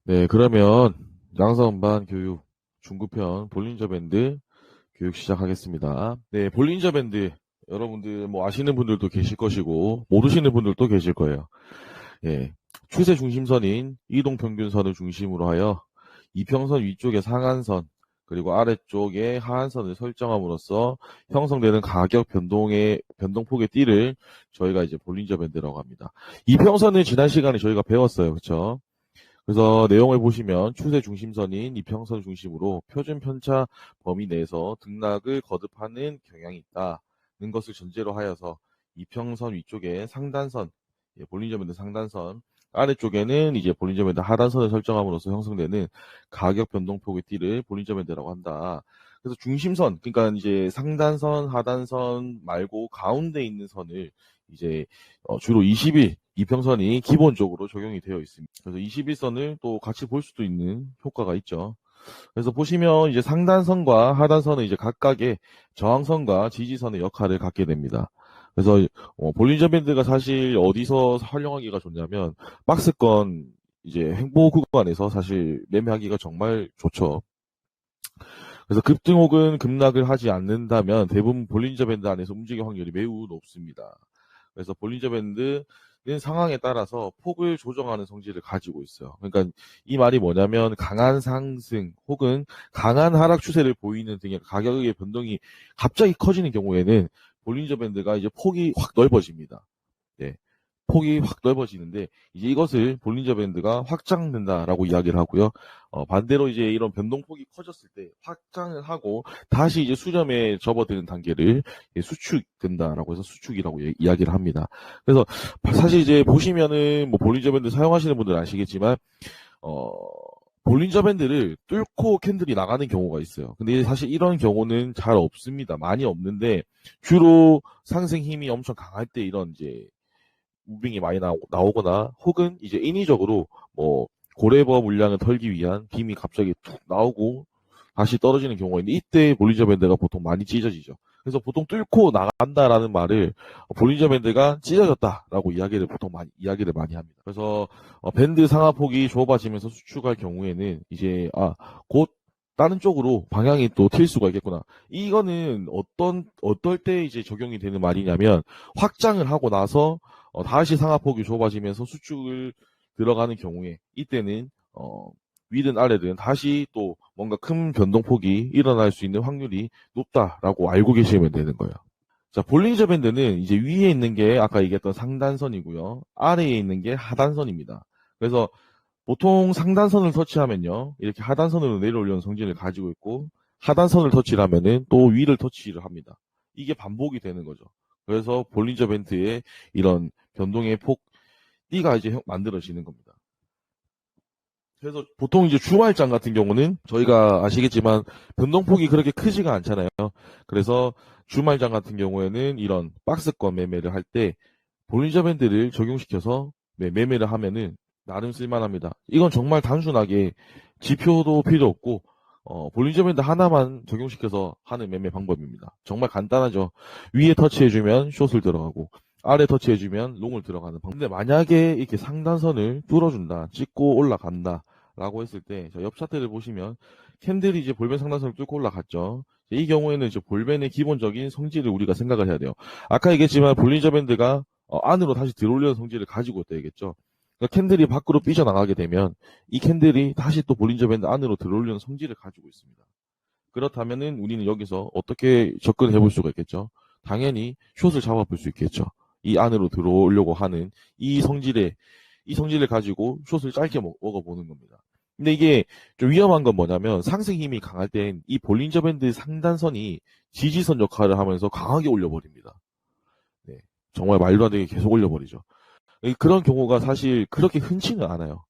네, 그러면 양성반 교육 중급편 볼린저 밴드 교육 시작하겠습니다. 네, 볼린저 밴드 여러분들 뭐 아시는 분들도 계실 것이고 모르시는 분들도 계실 거예요. 예, 추세 중심선인 이동평균선을 중심으로 하여 이평선 위쪽에 상한선 그리고 아래쪽에 하한선을 설정함으로써 형성되는 가격 변동의 변동폭의 띠를 저희가 이제 볼린저 밴드라고 합니다. 이평선은 지난 시간에 저희가 배웠어요, 그렇죠? 그래서 내용을 보시면 추세 중심선인 이평선 중심으로 표준 편차 범위 내에서 등락을 거듭하는 경향이 있다는 것을 전제로 하여서 이평선 위쪽에 상단선, 볼린저 밴드 상단선, 아래쪽에는 이제 볼린저 밴드 하단선을 설정함으로써 형성되는 가격 변동폭의 띠를 볼린저 밴드라고 한다. 그래서 중심선, 그러니까 이제 상단선, 하단선 말고 가운데 있는 선을 이제 주로 20일 이평선이 기본적으로 적용이 되어 있습니다. 그래서 21선을 또 같이 볼 수도 있는 효과가 있죠. 그래서 보시면 이제 상단선과 하단선은 이제 각각의 저항선과 지지선의 역할을 갖게 됩니다. 그래서 볼린저 밴드가 사실 어디서 활용하기가 좋냐면 박스권 이제 횡보 구간에서 사실 매매하기가 정말 좋죠. 그래서 급등 혹은 급락을 하지 않는다면 대부분 볼린저 밴드 안에서 움직일 확률이 매우 높습니다. 그래서 볼린저 밴드는 상황에 따라서 폭을 조정하는 성질을 가지고 있어요. 그러니까 이 말이 뭐냐면 강한 상승 혹은 강한 하락 추세를 보이는 등의 가격의 변동이 갑자기 커지는 경우에는 볼린저 밴드가 이제 폭이 확 넓어집니다. 네. 폭이 확 넓어지는데 이제 이것을 볼린저 밴드가 확장된다라고 이야기를 하고요. 반대로 이제 이런 변동폭이 커졌을 때 확장을 하고 다시 이제 수렴에 접어드는 단계를 수축된다라고 해서 수축이라고 이야기를 합니다. 그래서 사실 이제 보시면은 뭐 볼린저 밴드 사용하시는 분들은 아시겠지만 어, 볼린저 밴드를 뚫고 캔들이 나가는 경우가 있어요. 근데 사실 이런 경우는 잘 없습니다. 많이 없는데 주로 상승 힘이 엄청 강할 때 이런 이제 무빙이 많이 나오거나 혹은 이제 인위적으로 뭐 고레버 물량을 털기 위한 빔이 갑자기 툭 나오고 다시 떨어지는 경우가 있는데 이때 볼린저 밴드가 보통 많이 찢어지죠. 그래서 보통 뚫고 나간다라는 말을 볼린저 밴드가 찢어졌다라고 이야기를 많이 합니다. 그래서 밴드 상하폭이 좁아지면서 수축할 경우에는 이제 곧 다른 쪽으로 방향이 또 튈 수가 있겠구나. 이거는 어떨 때 이제 적용이 되는 말이냐면 확장을 하고 나서 다시 상하폭이 좁아지면서 수축을 들어가는 경우에 이때는 위든 아래든 다시 또 뭔가 큰 변동폭이 일어날 수 있는 확률이 높다라고 알고 계시면 되는 거예요. 자, 볼린저 밴드는 이제 위에 있는 게 아까 얘기했던 상단선이고요. 아래에 있는 게 하단선입니다. 그래서 보통 상단선을 터치하면요. 이렇게 하단선으로 내려오려는 성질을 가지고 있고 하단선을 터치를 하면은 또 위를 터치를 합니다. 이게 반복이 되는 거죠. 그래서 볼린저 밴드의 이런 변동의 띠가 이제 만들어지는 겁니다. 그래서 보통 이제 주말장 같은 경우는 저희가 아시겠지만 변동폭이 그렇게 크지가 않잖아요. 그래서 주말장 같은 경우에는 이런 박스권 매매를 할 때 볼린저 밴드를 적용시켜서 매매를 하면은 나름 쓸만합니다. 이건 정말 단순하게 지표도 필요 없고 볼린저 밴드 하나만 적용시켜서 하는 매매 방법입니다. 정말 간단하죠. 위에 터치해주면 숏을 들어가고 아래 터치해주면 롱을 들어가는 방법. 근데 만약에 이렇게 상단선을 뚫어준다, 찍고 올라간다 라고 했을 때 옆 차트를 보시면 캔들이 이제 볼벤 상단선을 뚫고 올라갔죠. 이 경우에는 이제 볼벤의 기본적인 성질을 우리가 생각을 해야 돼요. 아까 얘기했지만 볼린저 밴드가 안으로 다시 들어오려는 성질을 가지고 있다 얘기했죠. 그러니까 캔들이 밖으로 삐져나가게 되면 이 캔들이 다시 또 볼린저 밴드 안으로 들어오려는 성질을 가지고 있습니다. 그렇다면은 우리는 여기서 어떻게 접근해 볼 수가 있겠죠? 당연히 숏을 잡아볼 수 있겠죠. 이 안으로 들어오려고 하는 이 성질을 가지고 숏을 짧게 먹어보는 겁니다. 근데 이게 좀 위험한 건 뭐냐면 상승 힘이 강할 땐 이 볼린저 밴드 상단선이 지지선 역할을 하면서 강하게 올려버립니다. 네, 정말 말도 안 되게 계속 올려버리죠. 그런 경우가 사실 그렇게 흔치는 않아요.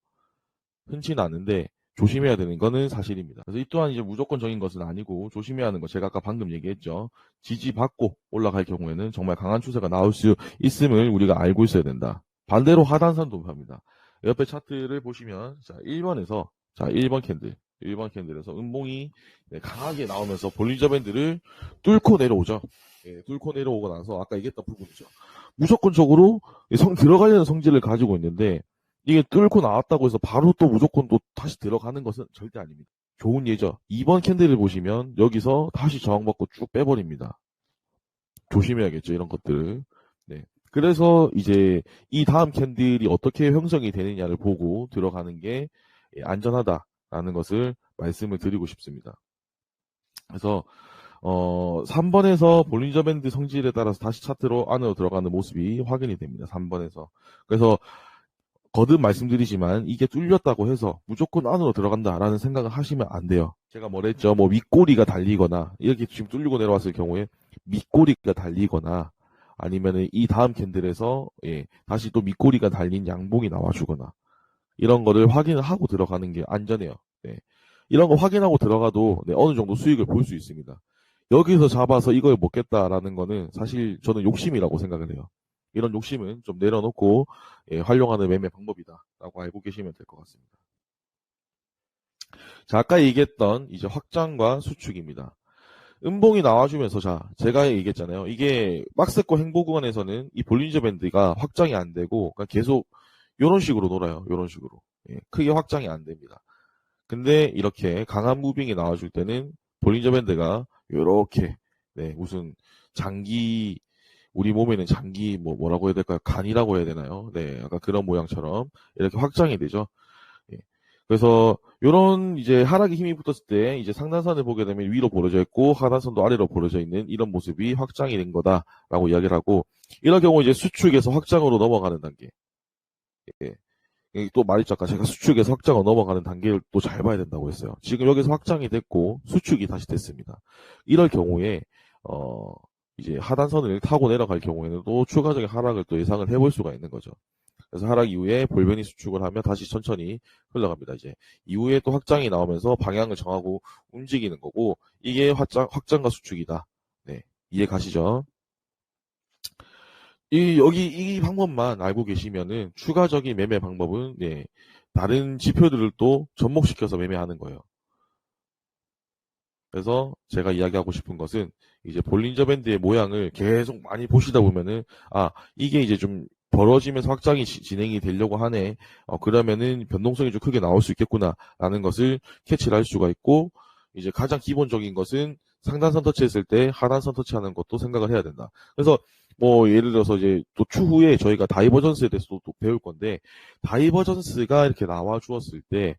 흔치는 않은데 조심해야 되는 거는 사실입니다. 그래서 이 또한 이제 무조건적인 것은 아니고 조심해야 하는 거 제가 아까 방금 얘기했죠. 지지받고 올라갈 경우에는 정말 강한 추세가 나올 수 있음을 우리가 알고 있어야 된다. 반대로 하단선도 합니다. 옆에 차트를 보시면 자 1번에서 자 1번 캔들에서 음봉이 강하게 나오면서 볼린저 밴드를 뚫고 내려오죠. 뚫고 내려오고 나서 아까 얘기했던 부분이죠. 무조건적으로 들어가려는 성질을 가지고 있는데 이게 뚫고 나왔다고 해서 바로 또 무조건 또 다시 들어가는 것은 절대 아닙니다. 좋은 예죠. 2번 캔들을 보시면 여기서 다시 저항받고 쭉 빼버립니다. 조심해야겠죠, 이런 것들을. 네. 그래서 이제 이 다음 캔들이 어떻게 형성이 되느냐를 보고 들어가는 게 안전하다라는 것을 말씀을 드리고 싶습니다. 그래서 3번에서 볼린저 밴드 성질에 따라서 다시 차트로 안으로 들어가는 모습이 확인이 됩니다. 3번에서. 그래서 거듭 말씀드리지만 이게 뚫렸다고 해서 무조건 안으로 들어간다라는 생각을 하시면 안 돼요. 제가 뭐랬죠? 뭐 윗꼬리가 달리거나 이렇게 지금 뚫리고 내려왔을 경우에 밑꼬리가 달리거나 아니면은 이 다음 캔들에서 다시 또 밑꼬리가 달린 양봉이 나와주거나 이런 거를 확인을 하고 들어가는 게 안전해요. 네. 이런 거 확인하고 들어가도 어느 정도 수익을 볼 수 있습니다. 여기서 잡아서 이걸 먹겠다라는 거는 사실 저는 욕심이라고 생각을 해요. 이런 욕심은 좀 내려놓고 활용하는 매매 방법이다라고 알고 계시면 될 것 같습니다. 자, 아까 얘기했던 이제 확장과 수축입니다. 음봉이 나와주면서 자, 제가 얘기했잖아요. 이게 박스권 행보 구간에서는 이 볼린저 밴드가 확장이 안 되고 그러니까 계속 이런 식으로 놀아요. 이런 식으로. 크게 확장이 안 됩니다. 근데 이렇게 강한 무빙이 나와줄 때는 볼린저 밴드가 이렇게 무슨 장기 우리 몸에는 장기 뭐라고 해야 될까요? 간이라고 해야 되나요? 네, 약간 그런 모양처럼 이렇게 확장이 되죠. 예. 그래서 요런 이제 하락에 힘이 붙었을 때 이제 상단선을 보게 되면 위로 벌어져 있고 하단선도 아래로 벌어져 있는 이런 모습이 확장이 된 거다라고 이야기를 하고 이런 경우 이제 수축에서 확장으로 넘어가는 단계. 예. 또 말했죠. 아까 제가 수축에서 확장으로 넘어가는 단계를 또 잘 봐야 된다고 했어요. 지금 여기서 확장이 됐고 수축이 다시 됐습니다. 이럴 경우에 이제 하단선을 타고 내려갈 경우에는 또 추가적인 하락을 또 예상을 해볼 수가 있는 거죠. 그래서 하락 이후에 볼변이 수축을 하면 다시 천천히 흘러갑니다. 이제 이후에 또 확장이 나오면서 방향을 정하고 움직이는 거고 이게 확장과 수축이다. 네, 이해 가시죠? 여기 이 방법만 알고 계시면은 추가적인 매매 방법은 다른 지표들을 또 접목시켜서 매매하는 거예요. 그래서 제가 이야기하고 싶은 것은 이제 볼린저 밴드의 모양을 계속 많이 보시다 보면은 이게 이제 좀 벌어지면서 확장이 진행이 되려고 하네. 그러면은 변동성이 좀 크게 나올 수 있겠구나라는 것을 캐치를 할 수가 있고 이제 가장 기본적인 것은 상단선 터치했을 때 하단선 터치하는 것도 생각을 해야 된다. 그래서 뭐 예를 들어서 이제 또 추후에 저희가 다이버전스에 대해서도 또 배울 건데 다이버전스가 이렇게 나와 주었을 때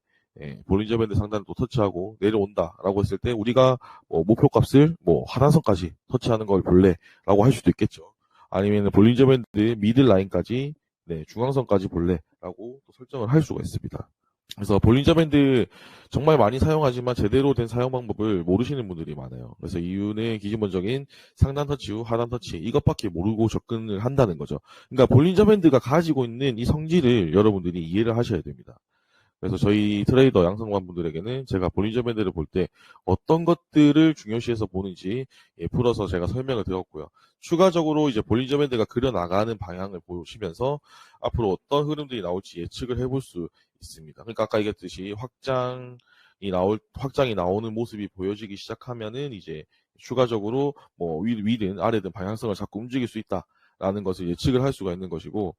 볼린저 밴드 상단을 또 터치하고 내려온다라고 했을 때 우리가 목표 값을 하단선까지 터치하는 걸 볼래라고 할 수도 있겠죠. 아니면 볼린저 밴드 미들 라인까지 중앙선까지 볼래라고 또 설정을 할 수가 있습니다. 그래서 볼린저 밴드 정말 많이 사용하지만 제대로 된 사용 방법을 모르시는 분들이 많아요. 그래서 이유는 기본적인 상단 터치 후 하단 터치 이것밖에 모르고 접근을 한다는 거죠. 그러니까 볼린저 밴드가 가지고 있는 이 성질을 여러분들이 이해를 하셔야 됩니다. 그래서 저희 트레이더 양성관 분들에게는 제가 볼린저 밴드를 볼 때 어떤 것들을 중요시해서 보는지 풀어서 제가 설명을 드렸고요. 추가적으로 이제 볼린저 밴드가 그려나가는 방향을 보시면서 앞으로 어떤 흐름들이 나올지 예측을 해볼 수 있습니다. 그러니까 아까 얘기했듯이 확장이 나오는 모습이 보여지기 시작하면은 이제 추가적으로 위든 아래든 방향성을 자꾸 움직일 수 있다라는 것을 예측을 할 수가 있는 것이고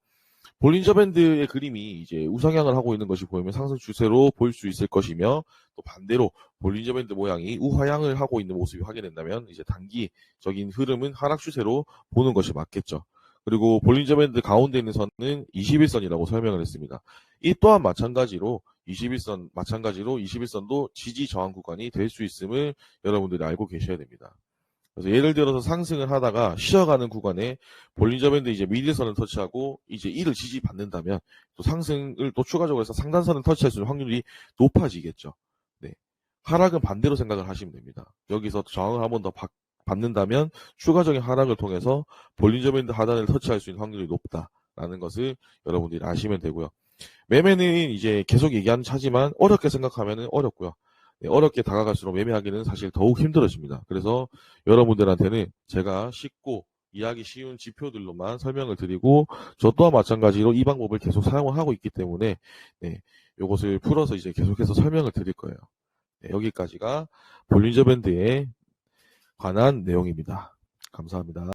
볼린저 밴드의 그림이 이제 우상향을 하고 있는 것이 보이면 상승 추세로 볼 수 있을 것이며 또 반대로 볼린저 밴드 모양이 우하향을 하고 있는 모습이 확인된다면 이제 단기적인 흐름은 하락 추세로 보는 것이 맞겠죠. 그리고 볼린저 밴드 가운데 있는 선은 21선이라고 설명을 했습니다. 이 또한 마찬가지로 21선도 지지 저항 구간이 될 수 있음을 여러분들이 알고 계셔야 됩니다. 그래서 예를 들어서 상승을 하다가 쉬어가는 구간에 볼린저 밴드 이제 미들선을 터치하고 이제 이를 지지받는다면 또 상승을 또 추가적으로 해서 상단선을 터치할 수 있는 확률이 높아지겠죠. 네. 하락은 반대로 생각을 하시면 됩니다. 여기서 저항을 한 번 더 받는다면 추가적인 하락을 통해서 볼린저 밴드 하단을 터치할 수 있는 확률이 높다라는 것을 여러분들이 아시면 되고요. 매매는 이제 계속 얘기하는 차지만 어렵게 생각하면 어렵고요. 어렵게 다가갈수록 매매하기는 사실 더욱 힘들어집니다. 그래서 여러분들한테는 제가 쉽고 이해하기 쉬운 지표들로만 설명을 드리고 저 또한 마찬가지로 이 방법을 계속 사용을 하고 있기 때문에 이것을 풀어서 이제 계속해서 설명을 드릴 거예요. 여기까지가 볼린저 밴드에 관한 내용입니다. 감사합니다.